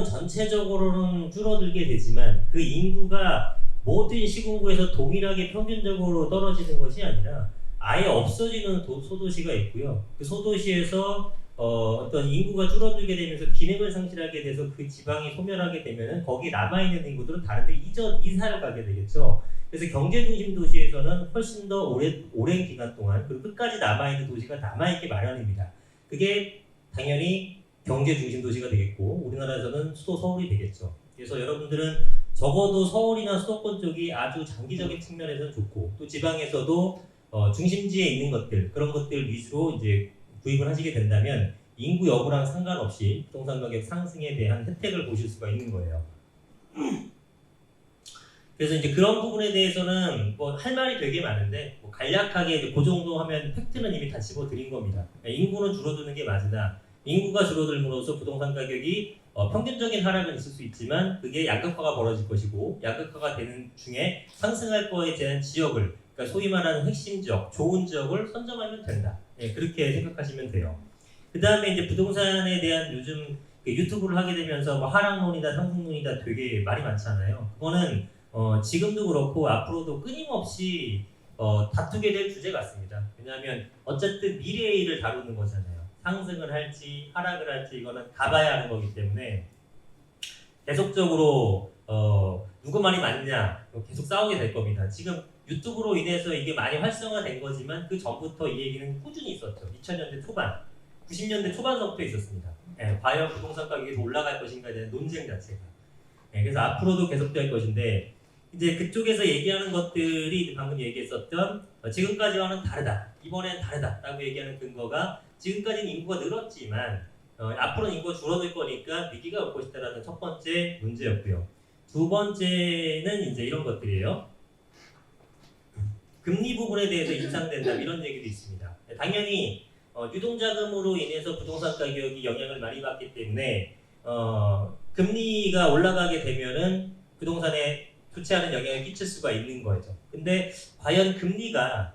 전체적으로는 줄어들게 되지만 그 인구가 모든 시군구에서 동일하게 평균적으로 떨어지는 것이 아니라 아예 없어지는 소도시가 있고요. 그 소도시에서 어떤 인구가 줄어들게 되면서 기능을 상실하게 돼서 그 지방이 소멸하게 되면은 거기 남아있는 인구들은 다른데 이사를 가게 되겠죠. 그래서 경제 중심 도시에서는 훨씬 더 오랜 기간 동안 그리고 끝까지 남아있는 도시가 남아있게 마련입니다. 그게 당연히 경제 중심 도시가 되겠고 우리나라에서는 수도 서울이 되겠죠. 그래서 여러분들은 적어도 서울이나 수도권 쪽이 아주 장기적인 측면에서는 좋고 또 지방에서도 중심지에 있는 것들 그런 것들 위주로 이제 구입을 하시게 된다면 인구 여부랑 상관없이 부동산 가격 상승에 대한 혜택을 보실 수가 있는 거예요. 그래서 이제 그런 부분에 대해서는 뭐 할 말이 되게 많은데 뭐 간략하게 이제 그 정도 하면 팩트는 이미 다 집어드린 겁니다. 인구는 줄어드는 게 맞으나 인구가 줄어들므로써 부동산 가격이 평균적인 하락은 있을 수 있지만 그게 양극화가 벌어질 것이고 양극화가 되는 중에 상승할 거에 대한 지역을 그러니까 소위 말하는 핵심 지역, 좋은 지역을 선점하면 된다. 예, 그렇게 생각하시면 돼요. 그 다음에 이제 부동산에 대한 요즘 유튜브를 하게 되면서 뭐 하락론이다, 상승론이다 되게 말이 많잖아요. 그거는 지금도 그렇고 앞으로도 끊임없이 다투게 될 주제 같습니다. 왜냐하면 어쨌든 미래의 일을 다루는 거잖아요. 상승을 할지 하락을 할지 이거는 가봐야 하는 거기 때문에 계속적으로 누구 말이 맞냐 계속 싸우게 될 겁니다. 지금 유튜브로 인해서 이게 많이 활성화된 거지만 그 전부터 이 얘기는 꾸준히 있었죠. 2000년대 초반, 90년대 초반서부터 있었습니다. 예, 과연 부동산 가격이 올라갈 것인가에 대한 논쟁 자체가. 예, 그래서 앞으로도 계속될 것인데 이제 그쪽에서 얘기하는 것들이 방금 얘기했었던 지금까지와는 다르다, 이번엔 다르다라고 얘기하는 근거가 지금까지는 인구가 늘었지만 앞으로는 인구가 줄어들 거니까 위기가 올 것이다라는 첫 번째 문제였고요. 두 번째는 이제 이런 것들이에요. 금리 부분에 대해서 인상된다 이런 얘기도 있습니다. 당연히 유동자금으로 인해서 부동산 가격이 영향을 많이 받기 때문에 금리가 올라가게 되면은 부동산에 좋지 않은 영향을 끼칠 수가 있는 거죠. 근데 과연 금리가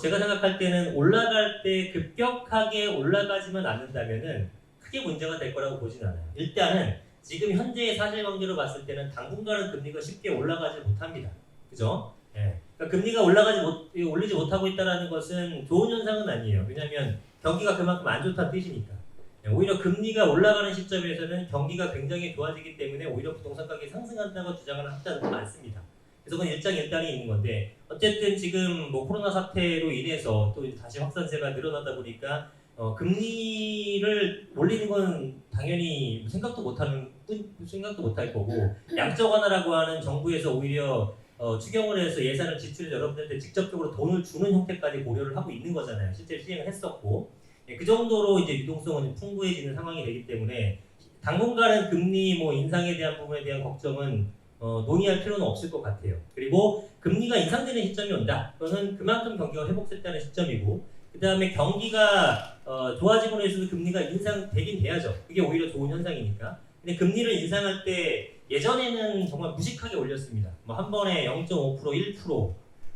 제가 생각할 때는 올라갈 때 급격하게 올라가지만 않는다면은 크게 문제가 될 거라고 보진 않아요. 일단은 지금 현재의 사실관계로 봤을 때는 당분간은 금리가 쉽게 올라가지 못합니다. 그죠? 예. 그러니까 금리가 올리지 못하고 있다는 것은 좋은 현상은 아니에요. 왜냐하면 경기가 그만큼 안 좋다는 뜻이니까. 예. 오히려 금리가 올라가는 시점에서는 경기가 굉장히 좋아지기 때문에 오히려 부동산 가격이 상승한다고 주장하는 학자들도 많습니다. 그래서 그건 일장일단이 있는 건데 어쨌든 지금 뭐 코로나 사태로 인해서 또 다시 확산세가 늘어나다 보니까 금리를 올리는 건 당연히 생각도 못할 거고 양적 완화라고 하는 정부에서 오히려 추경을 해서 예산을 지출해서 여러분들한테 직접적으로 돈을 주는 형태까지 고려를 하고 있는 거잖아요. 실제 시행을 했었고 그 정도로 이제 유동성은 풍부해지는 상황이 되기 때문에 당분간은 금리 뭐 인상에 대한 부분에 대한 걱정은 논의할 필요는 없을 것 같아요. 그리고 금리가 인상되는 시점이 온다. 그거는 그만큼 경기가 회복됐다는 시점이고 그 다음에 경기가 좋아지고 나서도 금리가 인상되긴 돼야죠. 그게 오히려 좋은 현상이니까. 근데 금리를 인상할 때 예전에는 정말 무식하게 올렸습니다. 뭐 한 번에 0.5%, 1%,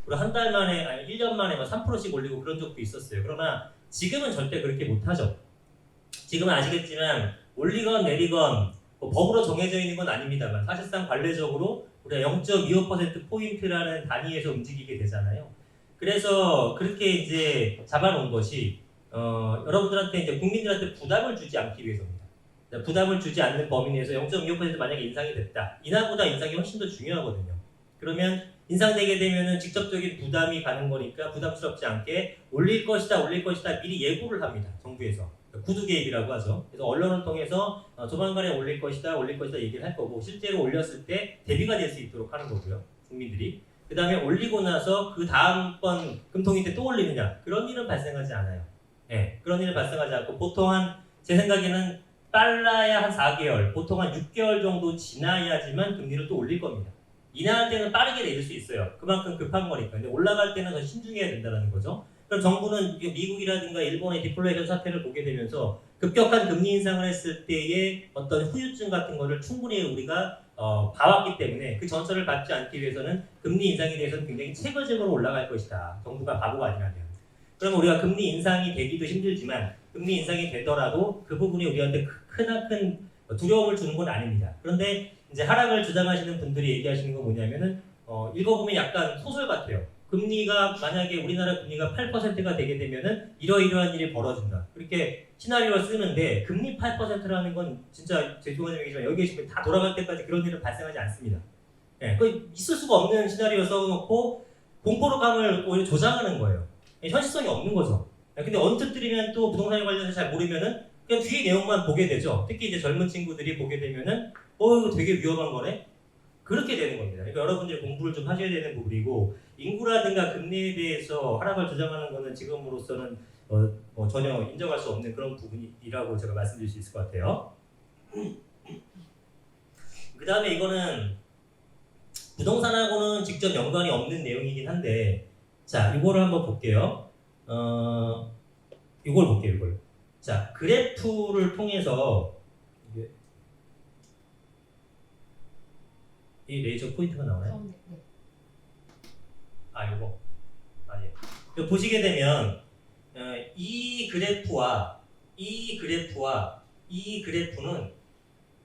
그리고 한 달 만에, 아니 1년 만에 3%씩 올리고 그런 적도 있었어요. 그러나 지금은 절대 그렇게 못하죠. 지금은 아시겠지만 올리건 내리건 뭐 법으로 정해져 있는 건 아닙니다만 사실상 관례적으로 우리가 0.25%포인트라는 단위에서 움직이게 되잖아요. 그래서 그렇게 이제 잡아놓은 것이 여러분들한테 이제 국민들한테 부담을 주지 않기 위해서입니다. 부담을 주지 않는 범위 내에서 0.25% 만약에 인상이 됐다. 인하보다 인상이 훨씬 더 중요하거든요. 그러면 인상되게 되면은 직접적인 부담이 가는 거니까 부담스럽지 않게 올릴 것이다 미리 예고를 합니다. 정부에서. 구두 개입이라고 하죠. 그래서 언론을 통해서 조만간에 올릴 것이다 얘기를 할 거고 실제로 올렸을 때 대비가 될 수 있도록 하는 거고요. 국민들이. 그 다음에 올리고 나서 그 다음번 금통위 때 또 올리느냐 그런 일은 발생하지 않아요. 네, 그런 일은 발생하지 않고 보통 제 생각에는 빨라야 한 4개월, 보통 한 6개월 정도 지나야지만 금리를 또 올릴 겁니다. 인하할 때는 빠르게 내릴 수 있어요. 그만큼 급한 거니까. 근데 올라갈 때는 더 신중해야 된다는 거죠. 그럼 정부는 미국이라든가 일본의 디플레이션 사태를 보게 되면서 급격한 금리 인상을 했을 때의 어떤 후유증 같은 거를 충분히 우리가 봐왔기 때문에 그 전설을 받지 않기 위해서는 금리 인상에 대해서는 굉장히 체계적으로 올라갈 것이다. 정부가 바보가 아니라면. 그러면 우리가 금리 인상이 되기도 힘들지만 금리 인상이 되더라도 그 부분이 우리한테 크나큰 두려움을 주는 건 아닙니다. 그런데 이제 하락을 주장하시는 분들이 얘기하시는 건 뭐냐면은 읽어보면 약간 소설 같아요. 금리가 만약에 우리나라 금리가 8%가 되게 되면은 이러이러한 일이 벌어진다. 그렇게 시나리오를 쓰는데 금리 8%라는 건 진짜 죄송한 얘기지만 여기 계시면 다 돌아갈 때까지 그런 일은 발생하지 않습니다. 예, 그 있을 수가 없는 시나리오 써놓고 공포감을 오히려 조장하는 거예요. 현실성이 없는 거죠. 근데 언뜻 들으면 또 부동산에 관련해서 잘 모르면은 그냥 뒤에 내용만 보게 되죠. 특히 이제 젊은 친구들이 보게 되면은 이거 되게 위험한 거네. 그렇게 되는 겁니다. 그러니까 여러분들이 공부를 좀 하셔야 되는 부분이고 인구라든가 금리에 대해서 하락을 주장하는 것은 지금으로서는 전혀 인정할 수 없는 그런 부분이라고 제가 말씀드릴 수 있을 것 같아요. 그 다음에 이거는 부동산하고는 직접 연관이 없는 내용이긴 한데 자, 이거를 한번 볼게요. 이걸 볼게요, 이걸. 자, 그래프를 통해서 이 레이저 포인트가 나오나요? 네. 아, 이거. 아니에요. 이거 보시게 되면 이 그래프와 이 그래프는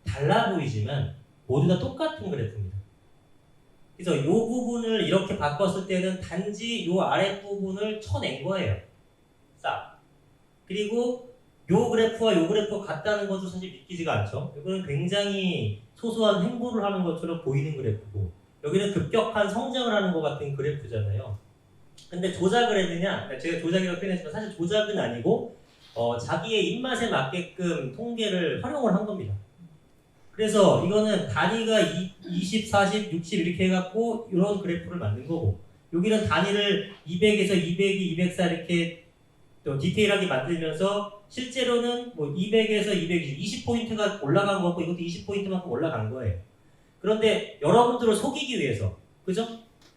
달라 보이지만 모두 다 똑같은 그래프입니다. 그래서 이 부분을 이렇게 바꿨을 때는 단지 이 아랫부분을 쳐낸 거예요. 싹. 그리고 이 그래프와 이 그래프가 같다는 것도 사실 믿기지가 않죠. 이거는 굉장히 소소한 행보를 하는 것처럼 보이는 그래프고 여기는 급격한 성장을 하는 것 같은 그래프잖아요. 근데 조작을 했느냐? 제가 조작이라고 표현했지만 사실 조작은 아니고 자기의 입맛에 맞게끔 통계를 활용을 한 겁니다. 그래서 이거는 단위가 20, 40, 60 이렇게 해갖고 이런 그래프를 만든 거고 여기는 단위를 200에서 202, 204 이렇게 또 디테일하게 만들면서 실제로는 뭐 200에서 220, 20포인트가 올라간 거고 이것도 20포인트만큼 올라간 거예요. 그런데 여러분들을 속이기 위해서, 그죠?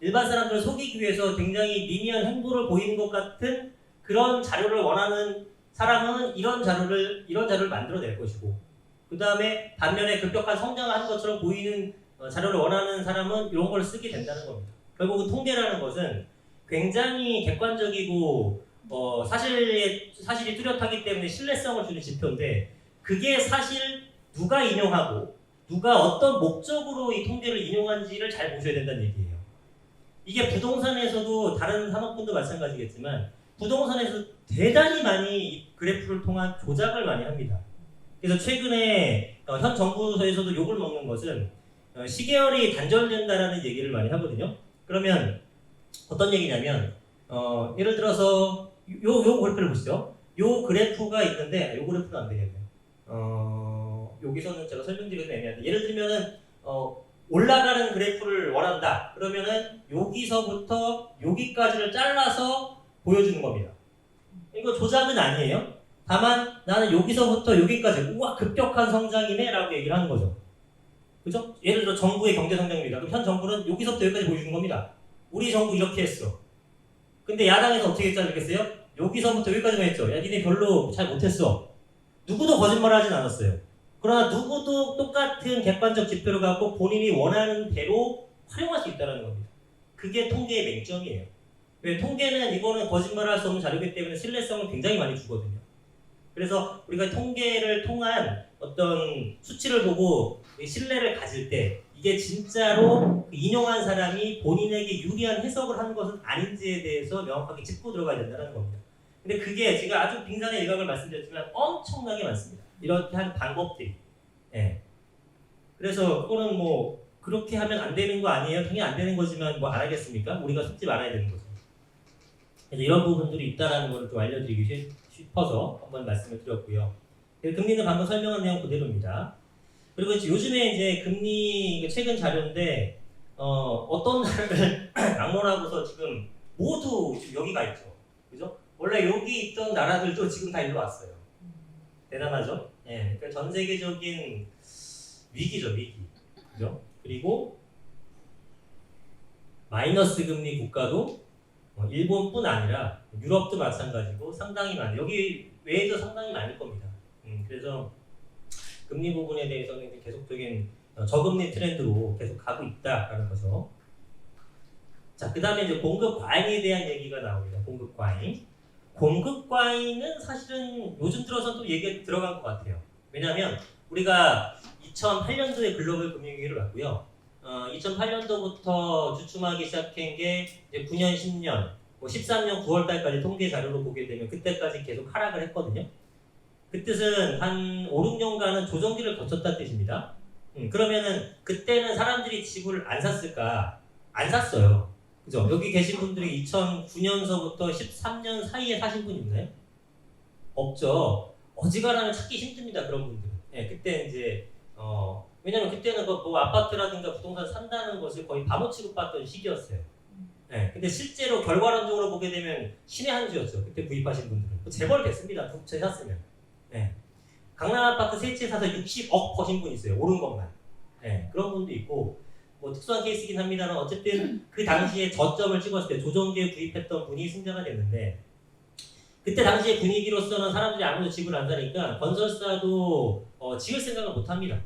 일반 사람들을 속이기 위해서 굉장히 미미한 행보를 보이는 것 같은 그런 자료를 원하는 사람은 이런 자료를 만들어낼 것이고 그 다음에 반면에 급격한 성장을 하는 것처럼 보이는 자료를 원하는 사람은 이런 걸 쓰게 된다는 겁니다. 결국은 통계라는 것은 굉장히 객관적이고 사실이 뚜렷하기 때문에 신뢰성을 주는 지표인데 그게 사실 누가 인용하고 누가 어떤 목적으로 이 통계를 인용한지를 잘 보셔야 된다는 얘기예요. 이게 부동산에서도 다른 산업군도 마찬가지겠지만 부동산에서 대단히 많이 이 그래프를 통한 조작을 많이 합니다. 그래서 최근에 현 정부에서도 욕을 먹는 것은 시계열이 단절된다라는 얘기를 많이 하거든요. 그러면 어떤 얘기냐면 예를 들어서 요 그래프를 보시죠. 요 그래프가 있는데 요 그래프는 안 되겠네요. 여기서는 제가 설명드리기 좀 애매한데 예를 들면은 올라가는 그래프를 원한다. 그러면은 여기서부터 여기까지를 잘라서 보여주는 겁니다. 이거 조작은 아니에요. 다만 나는 여기서부터 여기까지 우와 급격한 성장이네 라고 얘기를 하는 거죠. 그죠? 예를 들어 정부의 경제성장률이다. 그럼 현 정부는 여기서부터 여기까지 보여주는 겁니다. 우리 정부 이렇게 했어. 근데 야당에서 어떻게 자르겠어요? 여기서부터 여기까지만 했죠. 야 니네 별로 잘 못했어. 누구도 거짓말하진 않았어요. 그러나 누구도 똑같은 객관적 지표를 갖고 본인이 원하는 대로 활용할 수 있다는 겁니다. 그게 통계의 맹점이에요. 왜 통계는 이거는 거짓말할 수 없는 자료이기 때문에 신뢰성을 굉장히 많이 주거든요. 그래서 우리가 통계를 통한 어떤 수치를 보고 신뢰를 가질 때 이게 진짜로 인용한 사람이 본인에게 유리한 해석을 한 것은 아닌지에 대해서 명확하게 짚고 들어가야 된다는 겁니다. 근데 그게 제가 아주 빙산의 일각을 말씀드렸지만 엄청나게 많습니다. 이렇게 한 방법들이. 예. 그래서 그거는 뭐 그렇게 하면 안 되는 거 아니에요? 당연히 안 되는 거지만 뭐 안 하겠습니까? 우리가 속지 말아야 되는 거죠. 그래서 이런 부분들이 있다라는 걸 좀 알려드리기 싶어서 한번 말씀을 드렸고요. 금리는 방금 설명한 내용 그대로입니다. 그리고 이제 요즘에 이제 금리 최근 자료인데 어떤 나라를 막론하고서 지금 모두 지금 여기가 있죠. 그죠? 원래 여기 있던 나라들도 지금 다 일로 왔어요. 대단하죠? 예. 그러니까 전 세계적인 위기죠, 위기. 그죠? 그리고 마이너스 금리 국가도 일본뿐 아니라 유럽도 마찬가지고 상당히 많아요. 여기 외에도 상당히 많을 겁니다. 그래서 금리 부분에 대해서는 계속적인 저금리 트렌드로 계속 가고 있다라는 거죠. 자, 그 다음에 이제 공급 과잉에 대한 얘기가 나옵니다. 공급 과잉. 공급 과잉은 사실은 요즘 들어서 또 얘기가 들어간 것 같아요. 왜냐하면 우리가 2008년도에 글로벌 금융위기를 봤고요. 2008년도부터 주춤하기 시작한 게 이제 9년, 10년, 뭐 13년 9월 달까지 통계 자료로 보게 되면 그때까지 계속 하락을 했거든요. 그 뜻은 한 5, 6년간은 조정기를 거쳤다는 뜻입니다. 그러면은 그때는 사람들이 집을 안 샀을까? 안 샀어요. 그죠? 여기 계신 분들이 2009년서부터 13년 사이에 사신 분 있나요? 없죠. 어지간하면 찾기 힘듭니다. 그런 분들은. 예, 그때 이제 왜냐면 그때는 뭐 아파트라든가 부동산 산다는 것을 거의 바보 취급받던 시기였어요. 예, 근데 실제로 결과론적으로 보게 되면 신의 한 수였죠. 그때 구입하신 분들은. 재벌 됐습니다. 두 채 샀으면. 예. 강남 아파트 세 채 사서 60억 버신 분 있어요. 오른 것만. 예, 그런 분도 있고 뭐 특수한 케이스긴 합니다만 어쨌든 그 당시에 저점을 찍었을 때 조정기에 구입했던 분이 승자가 됐는데 그때 당시의 분위기로서는 사람들이 아무도 집을 안 사니까 건설사도 지을 생각을 못 합니다.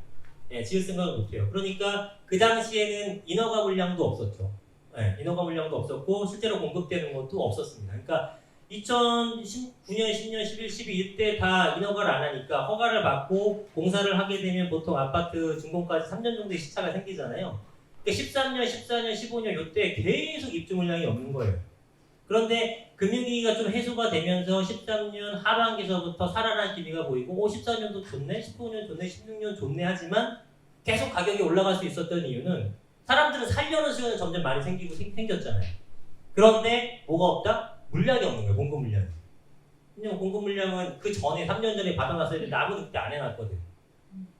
예, 지을 생각을 못 해요. 그러니까 그 당시에는 인허가 물량도 없었죠. 예, 인허가 물량도 없었고 실제로 공급되는 것도 없었습니다. 그러니까 2019년, 10년, 11, 12 이때 다 인허가를 안 하니까 허가를 받고 공사를 하게 되면 보통 아파트 준공까지 3년 정도의 시차가 생기잖아요. 그러니까 13년, 14년, 15년 이때 계속 입주 물량이 없는 거예요. 그런데 금융위기가 좀 해소가 되면서 13년 하반기서부터 살아난 기미가 보이고 14년도 좋네, 15년 좋네, 16년 좋네 하지만 계속 가격이 올라갈 수 있었던 이유는 사람들은 살려는 수요는 점점 많이 생겼잖아요. 그런데 뭐가 없다? 물량이 없는 거예요. 공급 물량이. 왜냐면 공급 물량은 그 전에 3년 전에 받아놨어야 되는데 아무도 그때 안 해놨거든.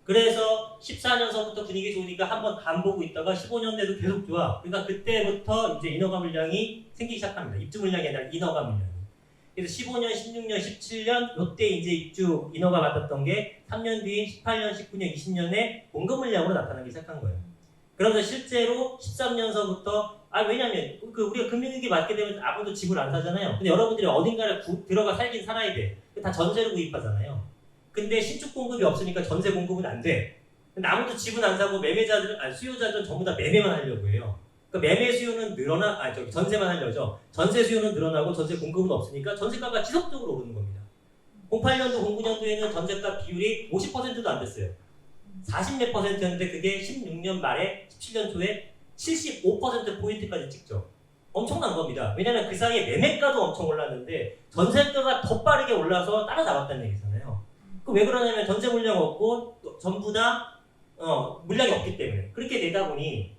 그래서 14년서부터 분위기 좋으니까 한번 간 보고 있다가 15년대도 계속 좋아. 그러니까 그때부터 이제 인허가 물량이 생기기 시작합니다. 입주 물량이 아니라 인허가 물량이. 그래서 15년, 16년, 17년 요때 이제 입주 인허가 받았던 게 3년 뒤인 18년, 19년, 20년에 공급 물량으로 나타나기 시작한 거예요. 그러면서 실제로 13년서부터 왜냐면 우리가 금융위기 맞게 되면 아무도 집을 안 사잖아요. 근데 여러분들이 어딘가를 들어가 살긴 살아야 돼. 다 전세로 구입하잖아요. 근데 신축 공급이 없으니까 전세 공급은 안 돼. 근데 아무도 집은 안 사고 수요자들은 전부 다 매매만 하려고 해요. 그러니까 매매 수요는 전세만 하려죠. 전세 수요는 늘어나고 전세 공급은 없으니까 전세가가 지속적으로 오르는 겁니다. 08년도, 09년도에는 전세가 비율이 50%도 안 됐어요. 40몇 %였는데 그게 16년 말에 17년 초에 75%포인트까지 찍죠. 엄청난 겁니다. 왜냐하면 그 사이에 매매가도 엄청 올랐는데 전세가가 더 빠르게 올라서 따라잡았다는 얘기잖아요. 왜 그러냐면 전세 물량 없고 전부 다 물량이 없기 때문에. 그렇게 되다 보니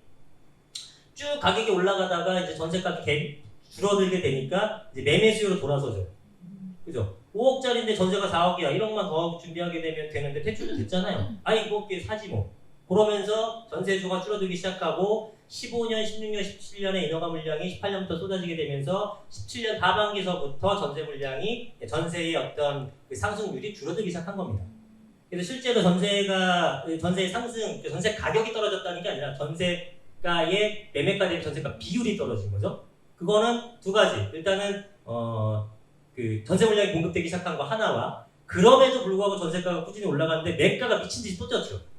쭉 가격이 올라가다가 이제 전세값이 줄어들게 되니까 이제 매매 수요로 돌아서죠. 그죠? 5억짜리인데 전세가 4억이야. 1억만 더 준비하게 되는데 대출도 됐잖아요. 이거 사지 뭐. 그러면서 전세수가 줄어들기 시작하고 15년, 16년, 17년에 인허가 물량이 18년부터 쏟아지게 되면서 17년 하반기서부터 전세의 어떤 그 상승률이 줄어들기 시작한 겁니다. 그래서 실제로 전세의 상승, 전세 가격이 떨어졌다는 게 아니라 전세가의 매매가 대비 전세가 비율이 떨어진 거죠. 그거는 두 가지. 일단은 그 전세 물량이 공급되기 시작한 거 하나와 그럼에도 불구하고 전세가가 꾸준히 올라가는데 매가가 미친 듯이 또 쪘죠.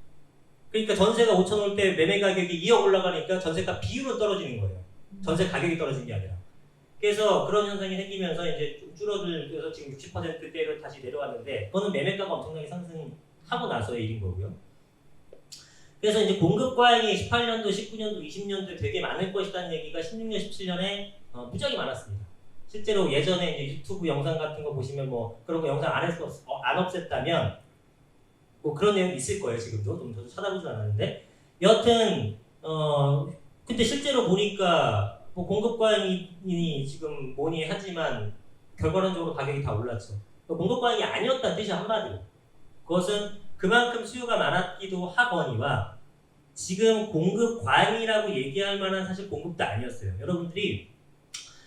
그러니까 전세가 5천 올 때 매매 가격이 2억 올라가니까 전세가 비율은 떨어지는 거예요. 전세 가격이 떨어진 게 아니라. 그래서 그런 현상이 생기면서 이제 줄어들면서 지금 60%대로 다시 내려왔는데 그거는 매매가가 엄청나게 상승하고 나서의 일인 거고요. 그래서 이제 공급 과잉이 18년도, 19년도, 20년도에 되게 많을 것이라는 얘기가 16년, 17년에 무지하게 많았습니다. 실제로 예전에 이제 유튜브 영상 같은 거 보시면 뭐 그런 거 영상 안 없앴다면 뭐 그런 내용이 있을 거예요. 지금도 저도 찾아보진 않았는데 여하튼 근데 실제로 보니까 뭐 공급 과잉이 지금 뭐니 하지만 결과론적으로 가격이 다 올랐죠. 공급 과잉이 아니었다는 뜻이 한마디로 그것은 그만큼 수요가 많았기도 하거니와 지금 공급 과잉이라고 얘기할 만한 사실 공급도 아니었어요. 여러분들이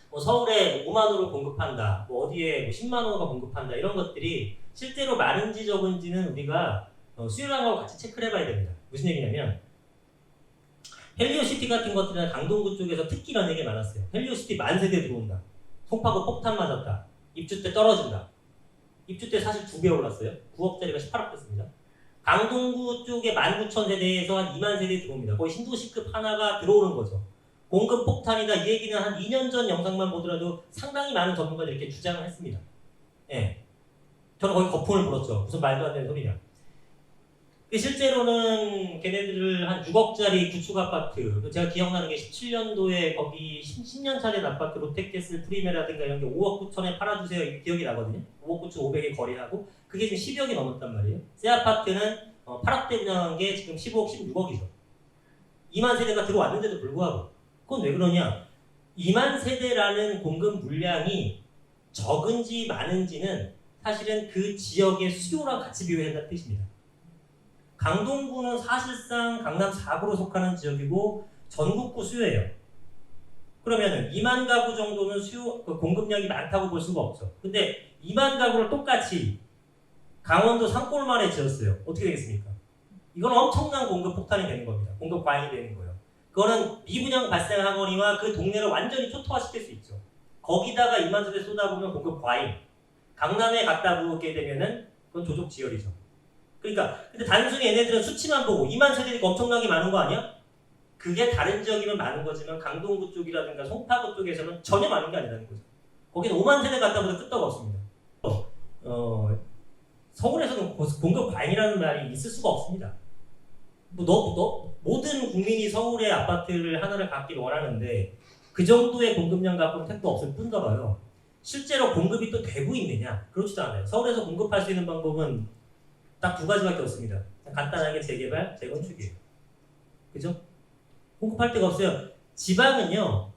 뭐 서울에 5만 호를 공급한다, 뭐 어디에 뭐 10만 호가 공급한다 이런 것들이 실제로 많은지 적은지는 우리가 수요량하고 같이 체크를 해봐야 됩니다. 무슨 얘기냐면 헬리오시티 같은 것들은 강동구 쪽에서 특히 이런 얘기 많았어요. 헬리오시티 만세대 들어온다. 송파구 폭탄 맞았다. 입주 때 떨어진다. 입주 때 사실 2배 올랐어요. 9억짜리가 18억 됐습니다. 강동구 쪽에 19,000세대에서 한 2만 세대 들어옵니다. 거의 신도시급 하나가 들어오는 거죠. 공급 폭탄이다 이 얘기는 한 2년 전 영상만 보더라도 상당히 많은 전문가들이 이렇게 주장을 했습니다. 예. 저는 거기 거품을 불었죠. 무슨 말도 안 되는 소리냐. 실제로는 걔네들을 한 6억짜리 구축 아파트, 제가 기억나는 게 17년도에 거기 10년 차된 아파트 롯데캐슬 프리메라든가 이런 게 5억 9천에 팔아주세요. 이게 기억이 나거든요. 5억 9천 5백에 거래하고 그게 지금 10억이 넘었단 말이에요. 새 아파트는 8억대 분양한 게 지금 15억, 16억이죠. 2만 세대가 들어왔는데도 불구하고 그건 왜 그러냐? 2만 세대라는 공급 물량이 적은지 많은지는 사실은 그 지역의 수요랑 같이 비교해야 한다는 뜻입니다. 강동구는 사실상 강남 4구로 속하는 지역이고 전국구 수요예요. 그러면은 2만 가구 정도는 수요 공급량이 많다고 볼 수가 없죠. 근데 2만 가구를 똑같이 강원도 산골만에 지었어요. 어떻게 되겠습니까? 이건 엄청난 공급 폭탄이 되는 겁니다. 공급 과잉이 되는 거예요. 그거는 미분양 발생하거니와 그 동네를 완전히 초토화시킬 수 있죠. 거기다가 2만 세대 쏟아보면 공급 과잉. 강남에 갖다 부게 되면은 그건 조족지열이죠. 그러니까 근데 단순히 얘네들은 수치만 보고 2만 세대니까 엄청나게 많은 거 아니야? 그게 다른 지역이면 많은 거지만 강동구 쪽이라든가 송파구 쪽에서는 전혀 많은 게 아니라는 거죠. 거기는 5만 세대 갖다 보다 끄떡 없습니다. 서울에서는 공급 과잉이라는 말이 있을 수가 없습니다. 모든 국민이 서울에 아파트를 하나를 갖기를 원하는데 그 정도의 공급량 갖고는 택도 없을 뿐더러요. 실제로 공급이 또 되고 있느냐? 그렇지도 않아요. 서울에서 공급할 수 있는 방법은 딱 두 가지밖에 없습니다. 간단하게 재개발, 재건축이에요. 그죠? 공급할 데가 없어요. 지방은요,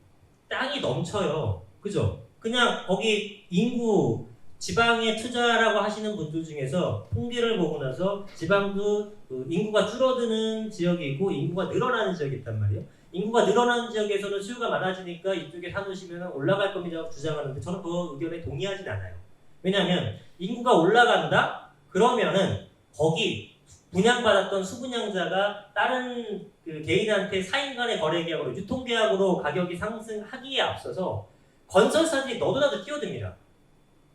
땅이 넘쳐요. 그죠? 그냥 거기 인구, 지방에 투자라고 하시는 분들 중에서 통계를 보고 나서 지방도 인구가 줄어드는 지역이 있고 인구가 늘어나는 지역이 있단 말이에요. 인구가 늘어나는 지역에서는 수요가 많아지니까 이쪽에 사놓으시면 올라갈 겁니다 주장하는데 저는 그 의견에 동의하진 않아요. 왜냐하면 인구가 올라간다? 그러면은 거기 분양받았던 수분양자가 다른 그 개인한테 사인 간의 거래 계약으로 유통계약으로 가격이 상승하기에 앞서서 건설사들이 너도나도 뛰어듭니다.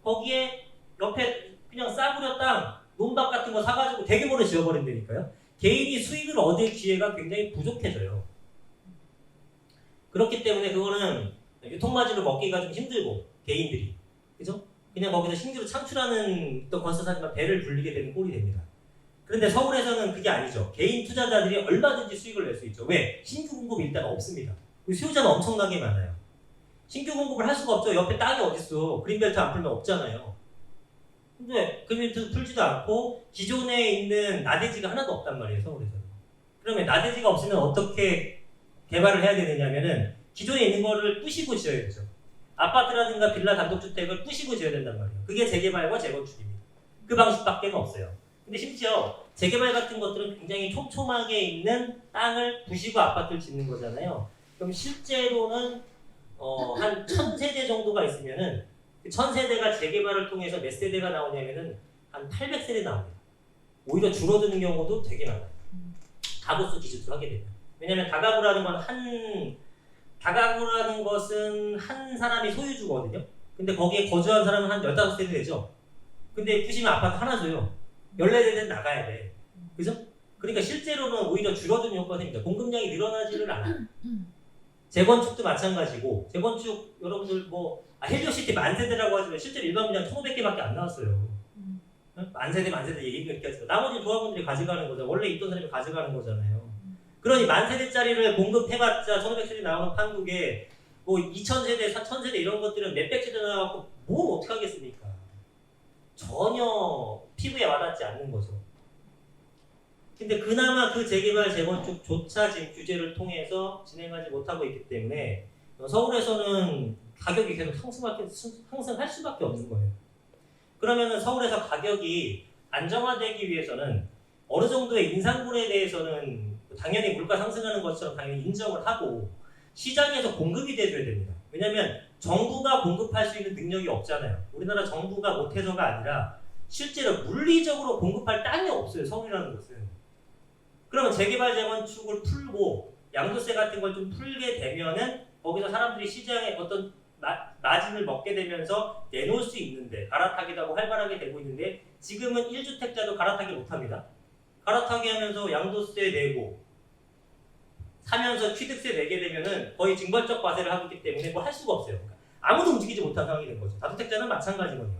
거기에 옆에 그냥 싸구려 땅, 논밭 같은 거 사가지고 대규모로 지어버린다니까요. 개인이 수익을 얻을 기회가 굉장히 부족해져요. 그렇기 때문에 그거는 유통마진을 먹기가 좀 힘들고 개인들이 그죠? 그냥 거기서 신규로 창출하는 또 건설사지만 배를 불리게 되는 꼴이 됩니다. 그런데 서울에서는 그게 아니죠. 개인 투자자들이 얼마든지 수익을 낼 수 있죠. 왜? 신규 공급이 일단 없습니다. 수요자는 엄청나게 많아요. 신규 공급을 할 수가 없죠. 옆에 땅이 어딨어. 그린벨트 안 풀면 없잖아요. 근데 그린벨트 풀지도 않고 기존에 있는 나대지가 하나도 없단 말이에요. 서울에서는. 그러면 나대지가 없으면 어떻게 개발을 해야 되느냐면은 기존에 있는 거를 부시고 지어야죠. 아파트라든가 빌라 단독주택을 부시고 지어야 된단 말이에요. 그게 재개발과 재건축입니다. 그 방식밖에 없어요. 근데 심지어 재개발 같은 것들은 굉장히 촘촘하게 있는 땅을 부시고 아파트를 짓는 거잖아요. 그럼 실제로는 한 1000세대 정도가 있으면은 그 1000세대가 재개발을 통해서 몇 세대가 나오냐면은 한 800세대 나옵니다. 오히려 줄어드는 경우도 되게 많아요. 가구수 기준으로 하게 되면. 왜냐면 다가구라는 것은 한 사람이 소유주거든요. 근데 거기에 거주한 사람은 한 15세대 되죠. 근데 부시면 아파트 하나 줘요. 14세대는 나가야 돼. 그죠? 그러니까 실제로는 오히려 줄어드는 효과가 됩니다. 공급량이 늘어나지를 않아요. 재건축도 마찬가지고 재건축 여러분들 헬리오시티 만세대라고 하지만 실제로 일반 분양 1,500개밖에 안 나왔어요. 만세대 얘기 이렇게 하죠. 나머지 조합원들이 가져가는 거죠. 원래 있던 사람이 가져가는 거잖아요. 그러니 만세대짜리를 공급해봤자 1,500세대 나오는 판국에 2,000세대, 4,000세대 이런 것들은 몇백 세대 나와갖고 뭘 어떻게 하겠습니까? 전혀 피부에 와닿지 않는 거죠. 근데 그나마 그 재개발, 재건축조차 지금 규제를 통해서 진행하지 못하고 있기 때문에 서울에서는 가격이 계속 상승할 수밖에 없는 거예요. 그러면은 서울에서 가격이 안정화되기 위해서는 어느 정도의 인상분에 대해서는 당연히 물가 상승하는 것처럼 당연히 인정을 하고 시장에서 공급이 돼줘야 됩니다. 왜냐하면 정부가 공급할 수 있는 능력이 없잖아요. 우리나라 정부가 못해서가 아니라 실제로 물리적으로 공급할 땅이 없어요. 서울이라는 곳은. 그러면 재개발 재건축을 풀고 양도세 같은 걸 좀 풀게 되면은 거기서 사람들이 시장에 어떤 마진을 먹게 되면서 내놓을 수 있는데 갈아타기도 하고 활발하게 되고 있는데 지금은 1주택자도 갈아타기 못합니다. 갈아타기 하면서 양도세 내고 사면서 취득세 내게 되면은 거의 징벌적 과세를 하고 있기 때문에 뭘 할 수가 없어요. 그러니까 아무도 움직이지 못한 상황이 된 거죠. 다주택자는 마찬가지거든요.